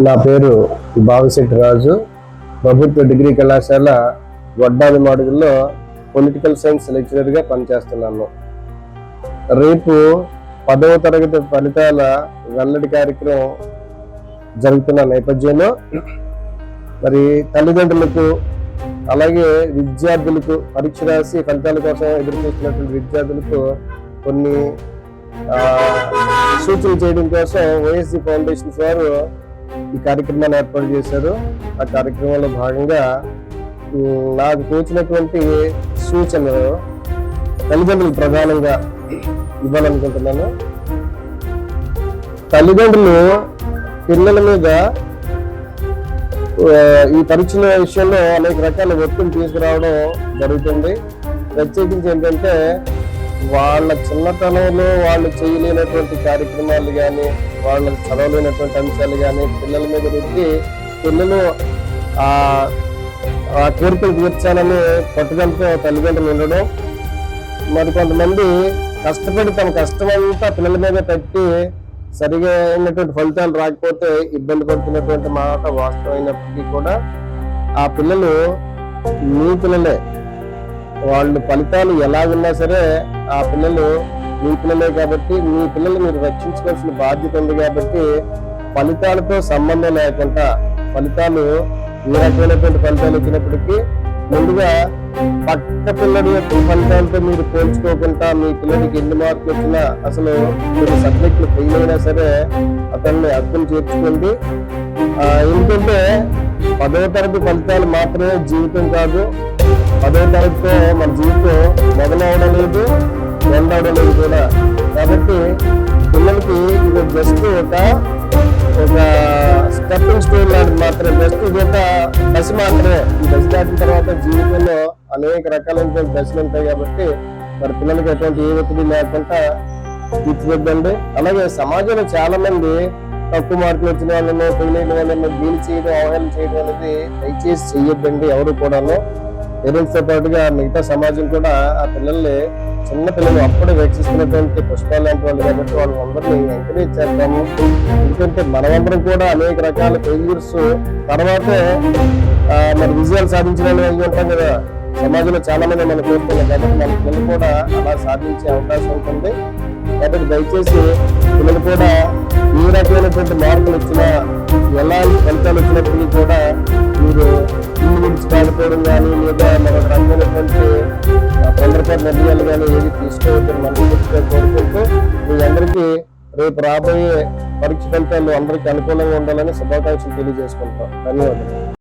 నా పేరు బావిశెట్టి రాజు. ప్రభుత్వ డిగ్రీ కళాశాల వడ్డాది మాడుగుల్లో పొలిటికల్ సైన్స్ లెక్చరర్గా పనిచేస్తున్నాను. రేపు 10వ తరగతి ఫలితాల వెల్లడి కార్యక్రమం జరుగుతున్న నేపథ్యంలో మరి తల్లిదండ్రులకు అలాగే విద్యార్థులకు పరీక్ష రాసి ఫలితాల కోసం ఎదురు చూస్తున్నటువంటి విద్యార్థులకు కొన్ని సూచనలు చేయడం కోసం ఓఎస్సీ ఫౌండేషన్స్ వారు ఈ కార్యక్రమాన్ని ఏర్పాటు చేశారు. ఆ కార్యక్రమంలో భాగంగా నాకు తోచినటువంటి సూచనలు తల్లిదండ్రులు ప్రధానంగా ఇవ్వాలనుకుంటున్నాను. తల్లిదండ్రులు పిల్లల మీద ఈ పరీక్షల విషయంలో అనేక రకాల ఒత్తిడి తీసుకురావడం జరుగుతుంది. ప్రత్యేకించి ఏంటంటే వాళ్ళ చిన్నతనంలో వాళ్ళు చేయలేనటువంటి కార్యక్రమాలు కానీ వాళ్ళకి చదవలేనటువంటి అంశాలు కానీ పిల్లల మీద రుద్ది పిల్లలు ఆ కోరికలు తీర్చాలని పట్టుదలతో తల్లిదండ్రులు ఉండడం, మరి కొంతమంది కష్టపడి తమ కష్టమంతా పిల్లల మీద పెట్టి సరిగా అయినటువంటి ఫలితాలు రాకపోతే ఇబ్బంది పడుతున్నటువంటి మాట వాస్తవమైనప్పటికీ కూడా ఆ పిల్లలు మీ పిల్లలే. వాళ్ళు ఫలితాలు ఎలాగున్నా సరే ఆ పిల్లలు మీ పిల్లలే కాబట్టి మీ పిల్లలు మీరు రక్షించుకోవాల్సిన బాధ్యత ఉంది. కాబట్టి ఫలితాలతో సంబంధం లేకుండా ఫలితాలు ఏ రకమైనటువంటి ఫలితాలు వచ్చినప్పటికీ ముందుగా పక్క పిల్లడి యొక్క ఫలితాలతో మీరు పోల్చుకోకుండా మీ పిల్లడికి ఎన్ని మార్కులు వచ్చినా అసలు మీరు సబ్జెక్టులు ఫెయిల్ అయినా సరే అతన్ని అర్థం చేర్చుకోండి. ఎందుకంటే 10వ తరగతి ఫలితాలు మాత్రమే జీవితం కాదు. 10వ తరగతితో మన జీవితం మొదలవడం లేదు, ఎండ్ అవడం లేదు కూడా. కాబట్టి పిల్లలకి ఇది జస్ట్ ఒక స్టెప్పింగ్ స్టోన్ లాంటిది మాత్రమే. జస్ట్ ఇది ఒక దశ మాత్రమే. ఈ దశ దాటిన తర్వాత జీవితంలో అనేక రకాలైన దశలు ఉంటాయి. కాబట్టి మరి పిల్లలకి ఎటువంటి ఏ ఒత్తిడి లేకుండా తీర్చిదిద్దండి. అలాగే సమాజంలో చాలా మంది తక్కువ మార్కులు వచ్చిన వాళ్ళను ఫెయిల్ అయిన వాళ్ళను గీలు చేయడం అవహేళన చేయడం అనేది దయచేసి చెయ్యొద్దండి. ఎవరు కూడాను పేరెంట్స్ తో పాటుగా మిగతా సమాజం కూడా ఆ పిల్లల్ని చిన్న పిల్లలు అప్పుడే వీక్షిస్తున్నటువంటి పుష్పాలు లాంటి వాళ్ళు కాబట్టి వాళ్ళందరినీ ఎంకరేజ్ చేద్దాము. ఎందుకంటే మనమందరం కూడా అనేక రకాల ఫెయిల్యూర్స్ తర్వాతే మరి విజయాలు సాధించిన వాళ్ళు అయ్యి ఉంటాం కదా. సమాజంలో చాలా మంది మనం కోరుతున్నాం కాబట్టి మన పిల్లలు కూడా అలా సాధించే అవకాశం ఉంటుంది. కాబట్టి దయచేసి పిల్లలు కూడా ఏ రకమైనటువంటి మార్పులు వచ్చినా ఎలాంటి ఫలితాలు వచ్చినప్పటికీ కూడా మీరు ఇల్లు విడిచి కాకపోవడం కానీ లేదా మరొక రకమైనటువంటి తొందరపాటు నిర్ణయాలు కానీ ఏది తీసుకోవద్దని మనస్ఫూర్తిగా కోరుకుంటూ మీ అందరికీ రేపు రాబోయే పరీక్ష ఫలితాలు అందరికీ అనుకూలంగా ఉండాలని శుభాకాంక్షలు తెలియజేసుకుంటాం. ధన్యవాదాలు.